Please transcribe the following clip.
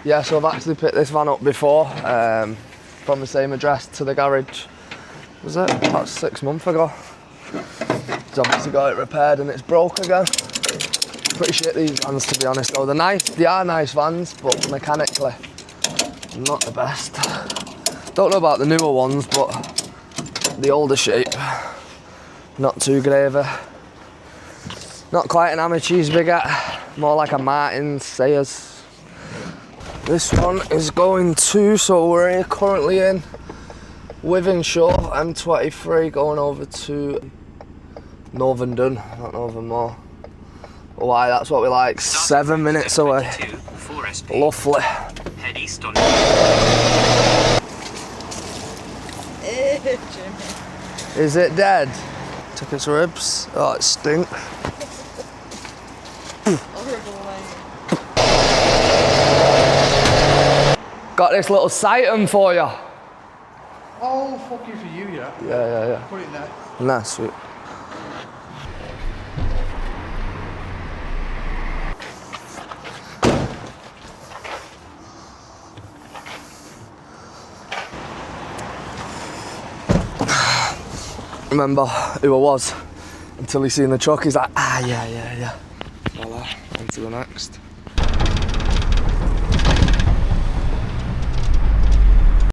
Yeah, so I've actually picked this van up before, from the same address to the garage. Was it? About 6 months ago. It's obviously got it repaired and it's broke again. Pretty shit these vans, to be honest though. They're nice, they are nice vans, but mechanically, not the best. Don't know about the newer ones, but the older shape, not too gravy. Not quite an Amacheese Bigette, more like a Martin's Sayers. This one is going to, so we're here currently in Wythenshawe, M23, going over to Northern, not Northern Moor. Why, that's what we like, 7 minutes away. Lovely. Head east on. Is it dead? Took its ribs. Oh, it stinks. Got this little sighting for you. Oh, fuck you for you, yeah? Yeah. Put it in there. Nah, sweet. Remember who I was until he seen the truck. He's like, yeah. Voila, on to the next.